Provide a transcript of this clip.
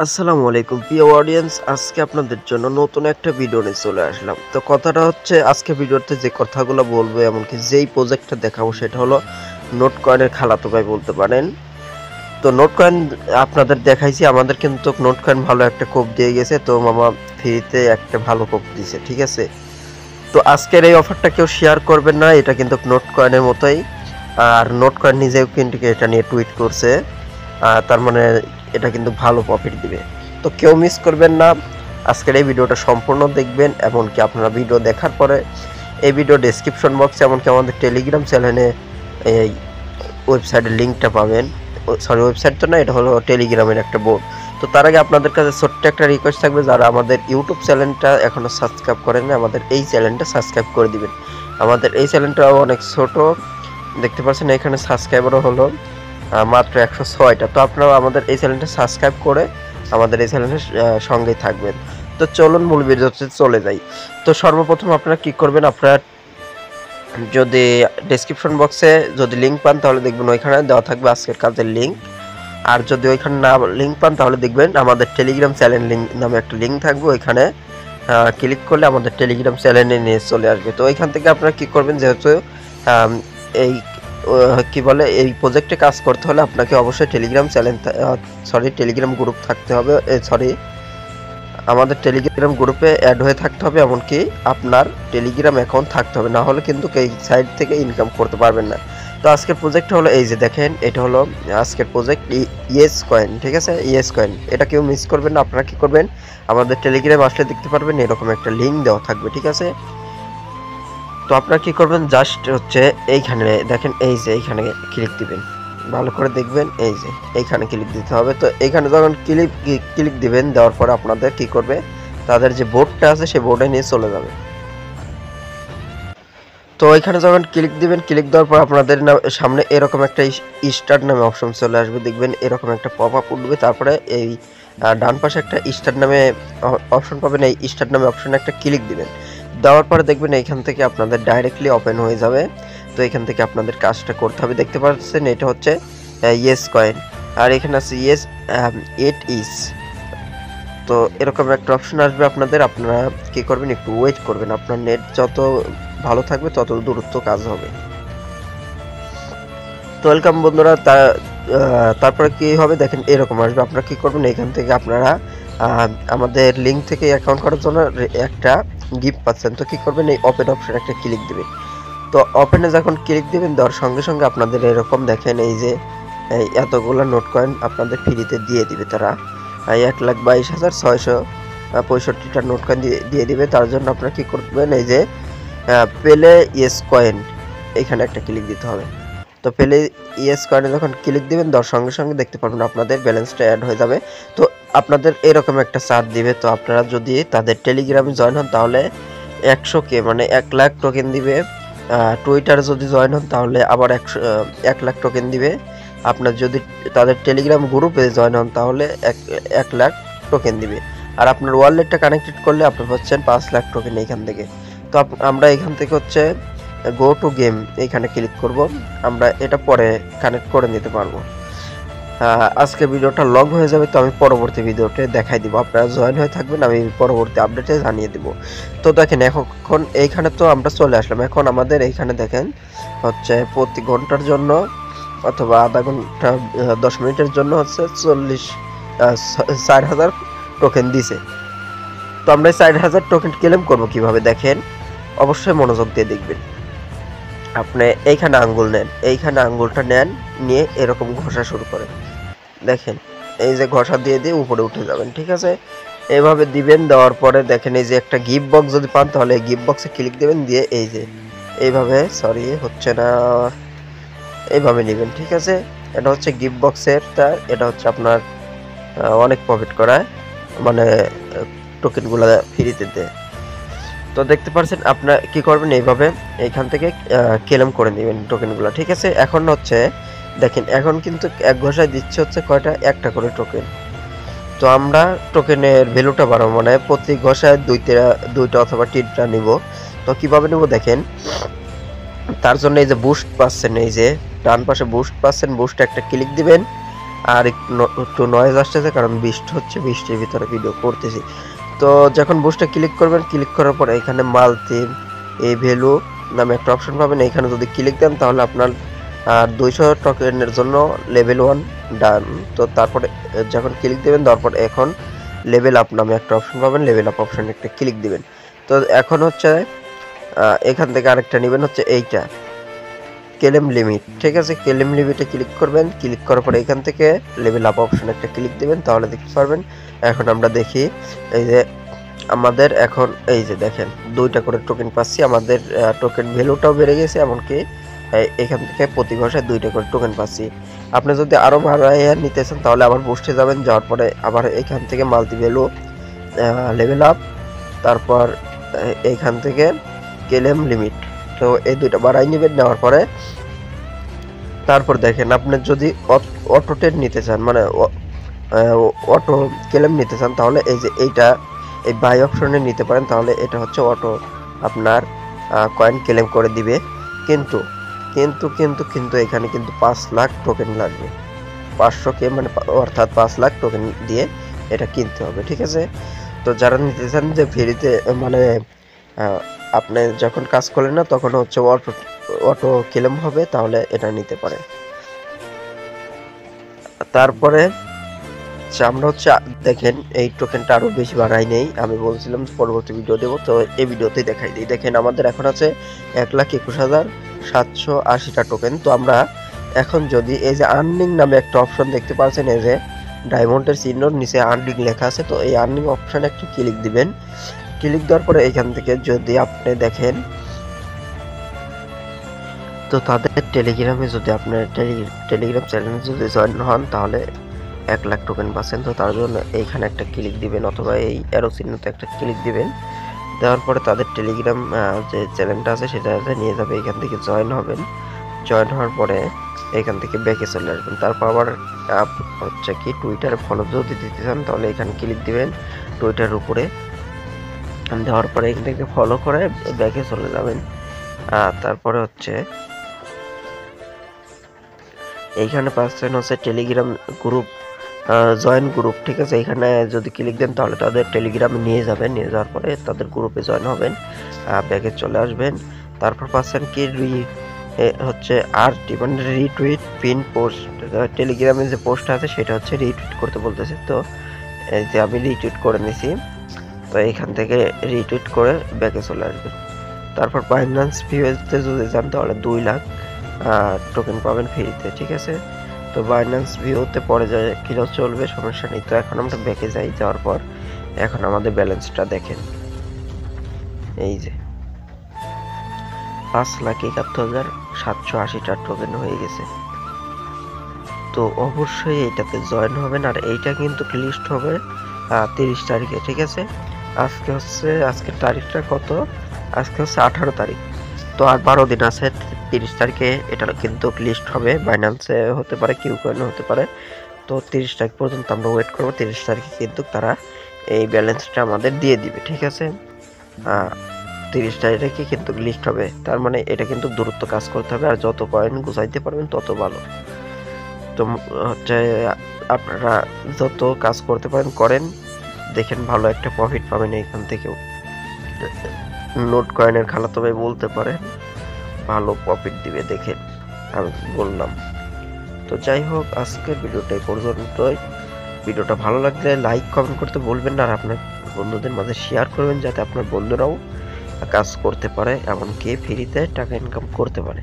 আসসালামু আলাইকুম প্রিয় অডিয়েন্স, আজকে আপনাদের জন্য নতুন একটা ভিডিও নিয়ে চলে আসলাম। তো কথাটা হচ্ছে, আজকে ভিডিওতে যে কথাগুলো বলবো এমনকি যেই প্রজেক্টটা দেখাবো সেটা হলো নোট কয়েনের খালাতো ভাই বলতে পারেন। তো নোট কয়েন আপনাদের দেখাইছি, আমাদের কিন্তু নোট কয়েন ভালো একটা কোপ দিয়ে গেছে। তো মামা ফ্রিতে একটা ভালো কোপ দিয়েছে, ঠিক আছে। তো আজকের এই অফারটা কেউ শেয়ার করবেন না, এটা কিন্তু নোট কয়েনের মতোই। আর নোট কয়েন নিজেও কিন্তু এটা নিয়ে টুইট করছে, তার মানে এটা কিন্তু ভালো প্রফিট দিবে। তো কেউ মিস করবেন না, আজকের এই ভিডিওটা সম্পূর্ণ দেখবেন। এমনকি আপনারা ভিডিও দেখার পরে এই ভিডিও ডেসক্রিপশন বক্সে এমনকি আমাদের টেলিগ্রাম চ্যানেলে এই ওয়েবসাইটের লিঙ্কটা পাবেন। সরি, ওয়েবসাইট তো না, এটা হলো টেলিগ্রামের একটা বোর্ড। তো তার আগে আপনাদের কাছে ছোট্ট একটা রিকোয়েস্ট থাকবে, যারা আমাদের ইউটিউব চ্যানেলটা এখনও সাবস্ক্রাইব করেন না, আমাদের এই চ্যানেলটা সাবস্ক্রাইব করে দিবেন। আমাদের এই চ্যানেলটাও অনেক ছোট, দেখতে পাচ্ছেন এখানে সাবস্ক্রাইবারও হলো মাত্র 106টা। তো আপনারা আমাদের এই চ্যানেলটা সাবস্ক্রাইব করে আমাদের এই চ্যানেলের সঙ্গেই থাকবেন। তো চলুন মূল ভিডিওতে চলে যাই। তো সর্বপ্রথম আপনারা কি করবেন, আপনারা যদি ডেসক্রিপশন বক্সে যদি লিঙ্ক পান তাহলে দেখবেন ওইখানে দেওয়া থাকবে আজকের কাজের লিঙ্ক। আর যদি ওইখানে না লিঙ্ক পান তাহলে দেখবেন আমাদের টেলিগ্রাম চ্যানেল লিঙ্ক নামে একটা লিঙ্ক থাকবে, ওইখানে ক্লিক করলে আমাদের টেলিগ্রাম চ্যানেলে নিয়ে চলে আসবে। তো ওইখান থেকে আপনারা কি করবেন, যেহেতু এই কি বলে এই প্রজেক্টে কাজ করতে হলে আপনাকে অবশ্যই টেলিগ্রাম চ্যানেল টেলিগ্রাম গ্রুপ থাকতে হবে, আমাদের টেলিগ্রাম গ্রুপে অ্যাড হয়ে থাকতে হবে, এমনকি আপনার টেলিগ্রাম অ্যাকাউন্ট থাকতে হবে, না হলে কিন্তু এই সাইট থেকে ইনকাম করতে পারবেন না। তো আজকের প্রজেক্ট হলো এই যে দেখেন, এটা হলো আজকের প্রজেক্ট ইয়েস কয়েন, ঠিক আছে। ইয়েস কয়েন এটা কেউ মিস করবেন না। আপনারা কি করবেন, আমাদের টেলিগ্রামে আসলে দেখতে পারবেন এরকম একটা লিঙ্ক দেওয়া থাকবে, ঠিক আছে। তো আপনারা কি করবেন, জাস্ট হচ্ছে এইখানে দেখেন, এই যে এইখানে ক্লিক দিবেন, ভালো করে দেখবেন, এই যে এইখানে ক্লিক দিতে হবে। তো এইখানে যখন ক্লিক দিবেন, দেওয়ার পর আপনাদের কি করবে, তাদের যে বোর্ডটা আছে সেই বোর্ডে নিয়ে চলে যাবে। তো এখানে যখন ক্লিক দিবেন, ক্লিক দেওয়ার পর আপনাদের সামনে এরকম একটা স্টার্ট নামে অপশন চলে আসবে, দেখবেন এরকম একটা পপ আপ উঠবে। তারপরে এই ডান পাশে একটা স্টার্ট নামে অপশন পাবেন, এই স্টার্ট নামে অপশনে একটা ক্লিক দিবেন। দেওয়ার পরে দেখবেন এইখান থেকে আপনাদের ডাইরেক্টলি ওপেন হয়ে যাবে। তো এখান থেকে আপনাদের কাজটা করতে হবে, দেখতে পাচ্ছেন এটা হচ্ছে ইয়েস কয়েন, আর এখানে আছে ইয়েস ইট ইজ। তো এরকম একটা অপশন আসবে আপনাদের, আপনারা কি করবেন, একটু ওয়েট করবেন, আপনার নেট যত ভালো থাকবে তত দূরত্ব কাজ হবে। তো ওয়েলকাম বন্ধুরা, তারপরে কি হবে দেখেন, এরকম আসবে। আপনারা কি করবেন, এখান থেকে আপনারা আমাদের লিঙ্ক থেকে অ্যাকাউন্ট করার জন্য একটা গিফট পাচ্ছেন। তো কি করবেন, এই ওপেন অপশন একটা ক্লিক দিবেন। তো ওপেনে যখন ক্লিক দিবেন, দেওয়ার সঙ্গে সঙ্গে আপনাদের এরকম দেখেন, এই যে এতগুলো নোট কয়েন আপনাদের ফ্রিতে দিয়ে দিবে তারা, 1,22,665টা নোট কয়েন দিয়ে দিবে। তার জন্য আপনারা কি করবেন, এই যে পেলে ইয়েস কয়েন এখানে একটা ক্লিক দিতে হবে। তো পেলে ইয়েস কয়েনে যখন ক্লিক দিবেন, দেওয়ার সঙ্গে সঙ্গে দেখতে পারবেন আপনাদের ব্যালেন্সটা অ্যাড হয়ে যাবে। তো আপনাদের এরকম একটা চার্ট দিবে। তো আপনারা যদি তাদের টেলিগ্রামে জয়েন হন তাহলে 100K মানে 1,00,000 টোকেন দিবে। টুইটারে যদি জয়েন হন তাহলে আবার 1,00,000 টোকেন দিবে। আপনার যদি তাদের টেলিগ্রাম গ্রুপে জয়েন হন তাহলে 1,00,000 টোকেন দিবে। আর আপনার ওয়ালেটটা কানেক্টেড করলে আপনি পাচ্ছেন 5,00,000 টোকেন এইখান থেকে। তো আমরা এখান থেকে হচ্ছে গো টু গেম এইখানে ক্লিক করব, আমরা এটা পরে কানেক্ট করে নিতে পারবো। আজকে ভিডিওটা লং হয়ে যাবে, তো আমি পরবর্তী ভিডিওতে দেখাই দিব। আপনারা জয়েন হয়ে থাকবেন, আমি পরবর্তী আপডেটে জানিয়ে দিব। তো দেখেন এখন এইখানে তো আমরা চলে আসলাম। এখন আমাদের এইখানে দেখেন হচ্ছে প্রতি ঘন্টার জন্য অথবা আধা ঘন্টা 10 মিনিটের জন্য হচ্ছে 4,000 টোকেন দিছে। তো আমরা 4,000 টোকেন ক্লেম করব কিভাবে দেখেন, অবশ্যই মনোযোগ দিয়ে দেখবেন। আপনি এইখানে আঙ্গুল নেন, এইখানে আঙ্গুলটা নেন, নিয়ে এরকম ঘষা শুরু করেন। দেখেন এই যে ঘষা দিয়ে দিয়ে উপরে উঠে যাবেন, ঠিক আছে। এইভাবে দিবেন, দেওয়ার পরে দেখেন এই যে একটা গিফট বক্স যদি পান তাহলে এই গিফট বক্সে ক্লিক দেবেন, দিয়ে এই যে এইভাবে, সরি হচ্ছে না, এইভাবে নেবেন, ঠিক আছে। এটা হচ্ছে গিফট বক্সের, এটা হচ্ছে আপনার অনেক প্রফিট করায়, মানে টোকেনগুলো ফ্রিতে দেয়। তো দেখতে পাচ্ছেন আপনার কি করবেন, এইভাবে এইখান থেকে ক্লেম করে নেবেন টোকেনগুলো, ঠিক আছে। এখন হচ্ছে দেখেন, এখন কিন্তু এক ঘষায় দিচ্ছে হচ্ছে কয়টা, একটা করে টোকেন। তো আমরা টোকেনের ভ্যালুটা বাড়াবো, মানে প্রতি ঘষায় দুইটা অথবা তিনটা নিব। তো কিভাবে নেব দেখেন, তার জন্য এই যে বুস্ট পাচ্ছেন, এই যে ডান পাশে বুস্ট পাচ্ছেন, বুস্টে একটা ক্লিক দিবেন। আর একটু নয়েজ আসতেছে, কারণ বৃষ্টি হচ্ছে, বৃষ্টির ভিতরে ভিডিও করতেছি। তো যখন বুস্টে ক্লিক করবেন, ক্লিক করার পর এখানে মাল্টি এই ভ্যালু নামে একটা অপশন পাবেন। এখানে যদি ক্লিক দেন তাহলে আপনার 200 টোকেনের জন্য লেভেল 1 ডান। তো তারপরে যখন ক্লিক দেবেন, তারপর এখন লেভেল আপ নামে একটা অপশন পাবেন, লেভেল আপ অপশন একটা ক্লিক দিবেন। তো এখন হচ্ছে এখান থেকে আরেকটা নেবেন, হচ্ছে এইটা কেলেম লিমিট, ঠিক আছে। কেলেম লিমিটে ক্লিক করবেন, ক্লিক করার পরে এখান থেকে লেভেল আপ অপশন একটা ক্লিক দিবেন, তাহলে দেখতে পারবেন। এখন আমরা দেখি, এই যে আমাদের এখন এই যে দেখেন 2টা করে টোকেন পাচ্ছি, আমাদের টোকেন ভ্যালুটাও বেড়ে গেছে, এমনকি এখান থেকে প্রতি ঘষায় 2টা করে টোকেন পাচ্ছি। আপনি যদি আরও বাড়াইয়া নিতে চান তাহলে আবার বুস্টে যাবেন, যাওয়ার পরে আবার এখান থেকে মাল্টি ভ্যালু লেভেল আপ, তারপর এইখান থেকে কেলেম লিমিট, তো এই 2টা বাড়াই নেবেন। নেওয়ার পরে তারপর দেখেন, আপনি যদি অটো ট্রেড নিতে চান, মানে অটো কেলেম নিতে চান, তাহলে এই যে এইটা এই বাই অপশনে নিতে পারেন, তাহলে এটা হচ্ছে অটো আপনার কয়েন ক্লেম করে দিবে। কিন্তু কিন্তু কিন্তু কিন্তু এখানে কিন্তু 5 লাখ টোকেন লাগবে, 500K, মানে অর্থাৎ 5 লাখ টোকেন দিয়ে এটা কিনতে হবে, ঠিক আছে। তো যারা নিতে চান যে ফ্রিতে, মানে আপনি যখন কাজ করেন না তখন হচ্ছে অটো ক্লেম হবে, তাহলে এটা নিতে পারে। তারপরে আমরা হচ্ছে দেখেন এই টোকেনটা আরো বেশি বাড়াই নেই, আমি বলছিলাম পরবর্তী ভিডিও দেবো, তো এই ভিডিওতেই দেখাই দিই। দেখেন আমাদের এখন আছে 1,21,780টা টোকেন। তো আমরা এখন যদি এই যে আর্নিং নামে একটা অপশন দেখতে পাচ্ছেন, এই যে ডায়মন্ডের চিহ্নর নিচে আর্নিং লেখা আছে, তো এই আর্নিং অপশনে একটা ক্লিক দিবেন। ক্লিক দেওয়ার পরে এখান থেকে যদি আপনি দেখেন, তো তাদের টেলিগ্রামে যদি আপনার টেলিগ্রাম চ্যানেলে যদি জয়েন হন তাহলে 1 লাখ টোকেন পাচ্ছেন। তো তার জন্য এইখানে একটা ক্লিক দিবেন, অথবা এই অ্যারো চিহ্নতে একটা ক্লিক দিবেন। দেওয়ার পরে তাদের টেলিগ্রাম যে চ্যানেলটা আছে সেটাতে নিয়ে যাবে, এখান থেকে জয়েন হবেন। জয়েন হওয়ার পরে এখান থেকে ব্যাকে চলে আসবেন। তারপর আবার হচ্ছে কি টুইটারে ফলো যদি দিতে চান তাহলে এখানে ক্লিক দিবেন টুইটারের উপরে। দেওয়ার পরে এখান থেকে ফলো করে ব্যাকে চলে যাবেন। তারপরে হচ্ছে এইখানে পাচ্ছেন হচ্ছে টেলিগ্রাম গ্রুপ, জয়েন গ্রুপ, ঠিক আছে। এখানে যদি ক্লিক দেন তাহলে তাদের টেলিগ্রামে নিয়ে যাবেন, নিয়ে যাওয়ার পরে তাদের গ্রুপে জয়েন হবেন, ব্যাগে চলে আসবেন। তারপর পাচ্ছেন কি হচ্ছে আরটি, মানে রিটুইট পিন পোস্ট। টেলিগ্রামে যে পোস্ট আছে সেটা হচ্ছে রিটুইট করতে বলতেছে, তো এই যে আমি রিটুইট করে নিছি। তো এখান থেকে রিটুইট করে ব্যাগে চলে আসবেন। তারপর বাইন্যান্স ভিউতে যদি যান তাহলে 2 লাখ টোকেন পাবেন ফ্রিতে, ঠিক আছে। তো বাইন্যান্স ভিউতে পরে যায় কিলো চলবে, সমস্যা নেই। তো এখন আমরা ব্যাকে যাই, যাওয়ার পর এখন আমাদের ব্যালেন্সটা দেখেন, এই যে 5,71,780টা টোকেন হয়ে গেছে। তো অবশ্যই এইটাতে জয়েন হবেন, আর এইটা কিন্তু লিস্ট হবে 30 তারিখে, ঠিক আছে। আজকের তারিখটা কত, আজকে হচ্ছে 18 তারিখ। তো আর 12 দিন আছে, 30 তারিখে এটা কিন্তু লিস্ট হবে। বাইন্যান্সে হতে পারে, কিউকয়েনে হতে পারে। তো 30 তারিখ পর্যন্ত আমরা ওয়েট করবো। 30 তারিখে কিন্তু তারা এই ব্যালেন্সটা আমাদের দিয়ে দিবে, ঠিক আছে। 30 তারিখে কিন্তু লিস্ট হবে, তার মানে এটা কিন্তু দ্রুত কাজ করতে হবে, আর যত কয়েন গুছাইতে পারবেন তত ভালো। তো হচ্ছে আপনারা যত কাজ করতে পারেন করেন, দেখেন ভালো একটা প্রফিট পাবেন এখান থেকেও। নোট কয়েনের খালাতো ভাই বলতে পারে ভালো প্রফিট দিবে, দেখেন আমি বললাম। তো যাই হোক, আজকের ভিডিওটা এই পর্যন্তই। ভিডিওটা ভালো লাগলে লাইক কমেন্ট করতে বলবেন না, আর আপনার বন্ধুদের মাঝে শেয়ার করবেন, যাতে আপনার বন্ধুরাও কাজ করতে পারে, এমনকি ফ্রিতে টাকা ইনকাম করতে পারে।